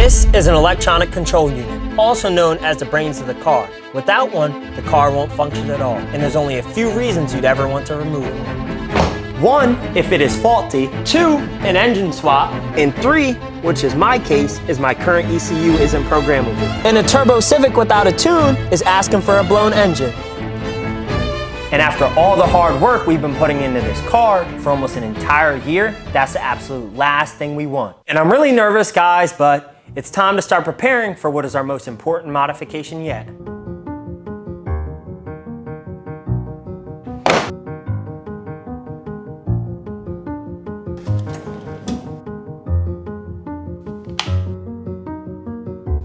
This is an electronic control unit, also known as the brains of the car. Without one, the car won't function at all, and there's only a few reasons you'd ever want to remove it. 1, if it is faulty. 2, an engine swap. And 3, which is my case, is my current ECU isn't programmable. And a turbo Civic without a tune is asking for a blown engine. And after all the hard work we've been putting into this car for almost an entire year, that's the absolute last thing we want. And I'm really nervous, guys, but it's time to start preparing for what is our most important modification yet.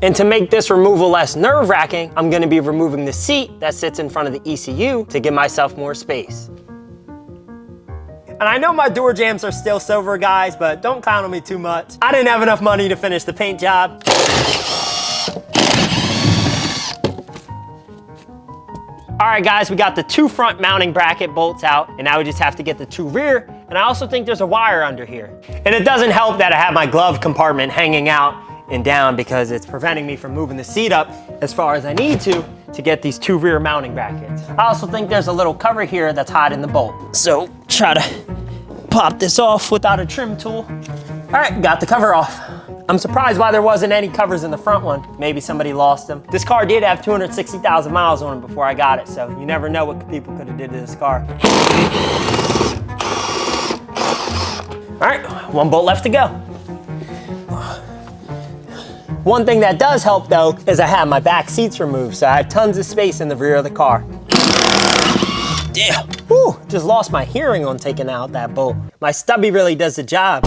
And to make this removal less nerve-wracking, I'm gonna be removing the seat that sits in front of the ECU to give myself more space. And I know my door jambs are still silver, guys, but don't count on me too much. I didn't have enough money to finish the paint job. All right, guys, we got the 2 front mounting bracket bolts out, and now we just have to get the 2 rear. And I also think there's a wire under here. And it doesn't help that I have my glove compartment hanging out and down because it's preventing me from moving the seat up as far as I need to get these 2 rear mounting brackets. I also think there's a little cover here that's hiding the bolt. So try to pop this off without a trim tool. All right, got the cover off. I'm surprised why there wasn't any covers in the front one. Maybe somebody lost them. This car did have 260,000 miles on it before I got it, so you never know what people could have did to this car. All right, 1 bolt left to go. One thing that does help though is I have my back seats removed, so I have tons of space in the rear of the car. Damn, whew, just lost my hearing on taking out that bolt. My stubby really does the job.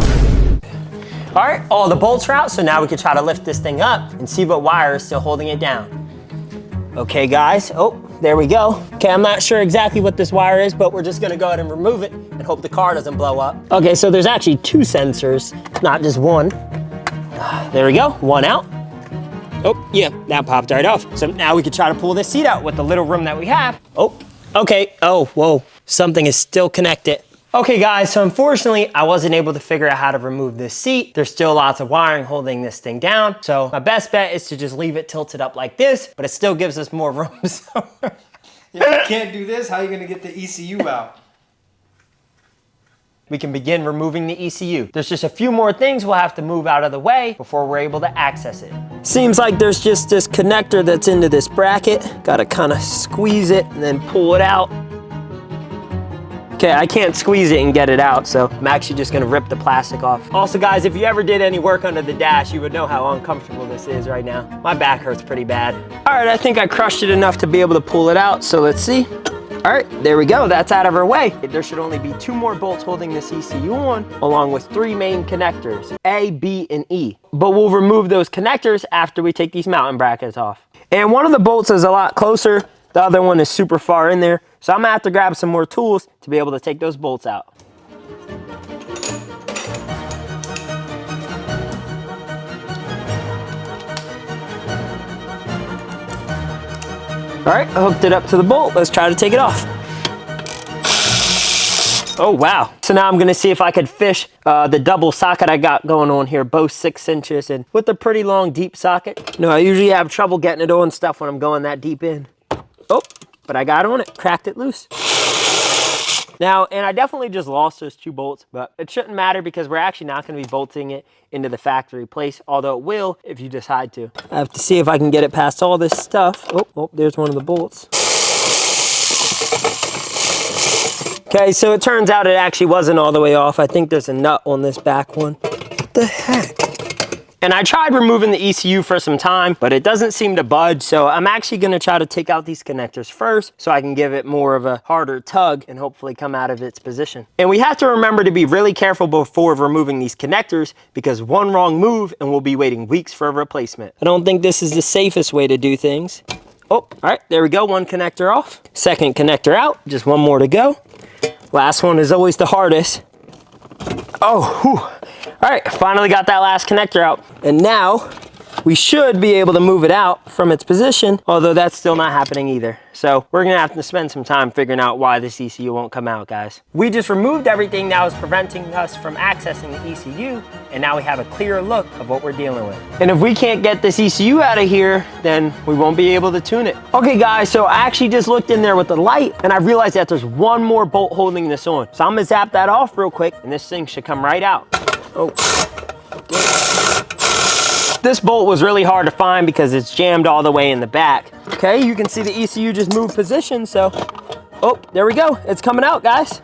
All right, all the bolts are out, so now we can try to lift this thing up and see what wire is still holding it down. Okay guys, oh, there we go. Okay, I'm not sure exactly what this wire is, but we're just gonna go ahead and remove it and hope the car doesn't blow up. Okay, so there's actually 2 sensors, not just 1. There we go, 1 out. Oh, yeah, that popped right off. So now we can try to pull this seat out with the little room that we have. Oh, okay, oh, whoa, something is still connected. Okay guys, so unfortunately, I wasn't able to figure out how to remove this seat. There's still lots of wiring holding this thing down. So my best bet is to just leave it tilted up like this, but it still gives us more room. So If you can't do this, how are you gonna get the ECU out? we can begin removing the ECU. There's just a few more things we'll have to move out of the way before we're able to access it. Seems like there's just this connector that's into this bracket. Gotta kind of squeeze it and then pull it out. Okay, I can't squeeze it and get it out, so I'm actually just gonna rip the plastic off. Also guys, if you ever did any work under the dash, you would know how uncomfortable this is right now. My back hurts pretty bad. All right, I think I crushed it enough to be able to pull it out, so let's see. All right, there we go, that's out of our way. There should only be 2 more bolts holding this ECU on, along with 3 main connectors, A, B, and E. But we'll remove those connectors after we take these mounting brackets off. And one of the bolts is a lot closer, the other one is super far in there, so I'm gonna have to grab some more tools to be able to take those bolts out. All right, I hooked it up to the bolt. Let's try to take it off. Oh, wow. So now I'm gonna see if I could fish the double socket I got going on here, both 6 inches, and with a pretty long, deep socket. You know, I usually have trouble getting it on stuff when I'm going that deep in. Oh, but I got on it, cracked it loose. Now, and I definitely just lost those 2 bolts, but it shouldn't matter because we're actually not gonna be bolting it into the factory place, although it will if you decide to. I have to see if I can get it past all this stuff. Oh, there's one of the bolts. Okay, so it turns out it actually wasn't all the way off. I think there's a nut on this back one. What the heck? And I tried removing the ECU for some time, but it doesn't seem to budge. So I'm actually gonna try to take out these connectors first so I can give it more of a harder tug and hopefully come out of its position. And we have to remember to be really careful before removing these connectors because one wrong move and we'll be waiting weeks for a replacement. I don't think this is the safest way to do things. Oh, all right, there we go, 1 connector off. 2nd connector out, just 1 more to go. Last one is always the hardest. Oh, whew. All right, finally got that last connector out. And now we should be able to move it out from its position, although that's still not happening either. So we're gonna have to spend some time figuring out why this ECU won't come out, guys. We just removed everything that was preventing us from accessing the ECU, and now we have a clearer look of what we're dealing with. And if we can't get this ECU out of here, then we won't be able to tune it. Okay guys, so I actually just looked in there with the light, and I realized that there's one more bolt holding this on. So I'm gonna zap that off real quick, and this thing should come right out. Oh. This bolt was really hard to find because it's jammed all the way in the back. Okay, you can see the ECU just moved position, so, oh, there we go. It's coming out, guys.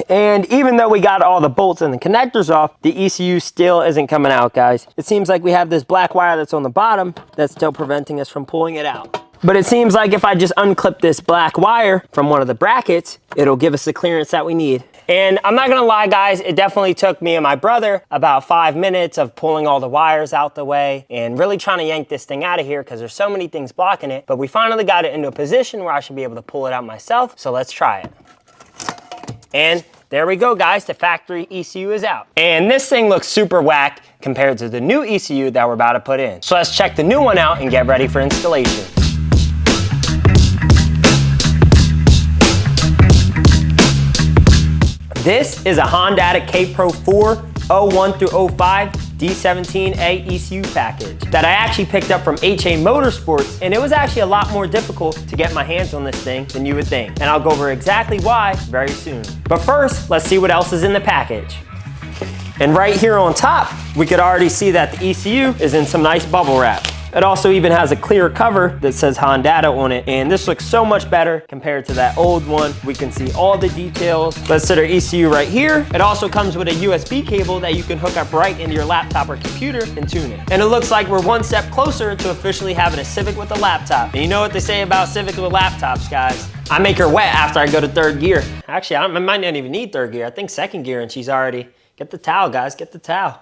And even though we got all the bolts and the connectors off, the ECU still isn't coming out, guys. It seems like we have this black wire that's on the bottom that's still preventing us from pulling it out. But it seems like if I just unclip this black wire from one of the brackets, it'll give us the clearance that we need. And I'm not gonna lie, guys, it definitely took me and my brother about 5 minutes of pulling all the wires out the way and really trying to yank this thing out of here because there's so many things blocking it. But we finally got it into a position where I should be able to pull it out myself. So let's try it. And there we go, guys, the factory ECU is out. And this thing looks super whack compared to the new ECU that we're about to put in. So let's check the new one out and get ready for installation. This is a Honda K-Pro 4 01 through 05 D17A ECU package that I actually picked up from HA Motorsports, and it was actually a lot more difficult to get my hands on this thing than you would think. And I'll go over exactly why very soon. But first, let's see what else is in the package. And right here on top, we could already see that the ECU is in some nice bubble wrap. It also even has a clear cover that says Honda on it, and this looks so much better compared to that old one. We can see all the details. Let's set our ECU right here. It also comes with a USB cable that you can hook up right into your laptop or computer and tune it. And it looks like we're one step closer to officially having a Civic with a laptop. And you know what they say about Civics with laptops, guys? I make her wet after I go to third gear. Actually, I might not even need third gear. I think second gear, and she's already, get the towel, guys, get the towel.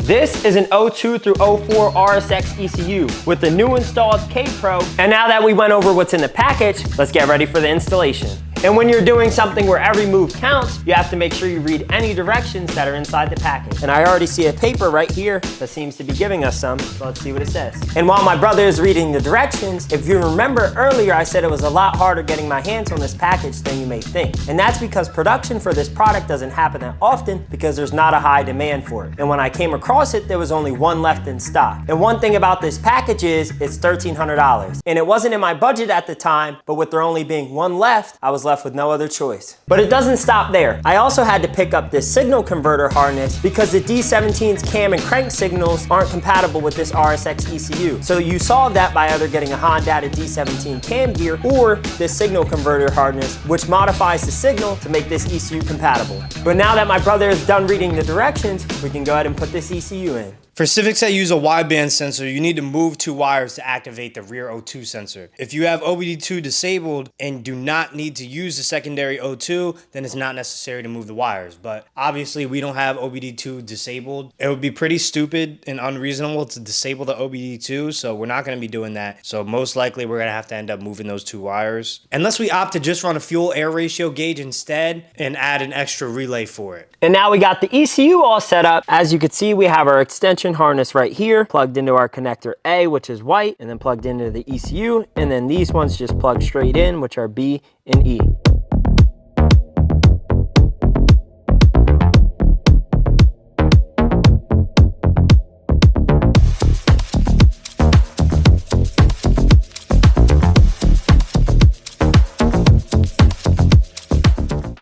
This is an 02 through 04 RSX ECU with the new installed K-Pro. And now that we went over what's in the package, let's get ready for the installation. And when you're doing something where every move counts, you have to make sure you read any directions that are inside the package. And I already see a paper right here that seems to be giving us some, so let's see what it says. And while my brother is reading the directions, if you remember earlier, I said it was a lot harder getting my hands on this package than you may think. And that's because production for this product doesn't happen that often because there's not a high demand for it. And when I came across it, there was only one left in stock. And one thing about this package is it's $1,300. And it wasn't in my budget at the time, but with there only being one left, I was left with no other choice. But it doesn't stop there. I also had to pick up this signal converter harness because the D17's cam and crank signals aren't compatible with this RSX ECU. So you solve that by either getting a Honda D17 cam gear or this signal converter harness, which modifies the signal to make this ECU compatible. But now that my brother is done reading the directions, we can go ahead and put this ECU in. For Civics that use a wideband sensor, you need to move 2 wires to activate the rear O2 sensor. If you have OBD2 disabled and do not need to use the secondary O2, then it's not necessary to move the wires. But obviously we don't have OBD2 disabled. It would be pretty stupid and unreasonable to disable the OBD2, so we're not going to be doing that. So most likely we're going to have to end up moving those 2 wires. Unless we opt to just run a fuel-air ratio gauge instead and add an extra relay for it. And now we got the ECU all set up. As you can see, we have our extension harness right here plugged into our connector A, which is white, and then plugged into the ECU, and then these ones just plug straight in, which are B and E.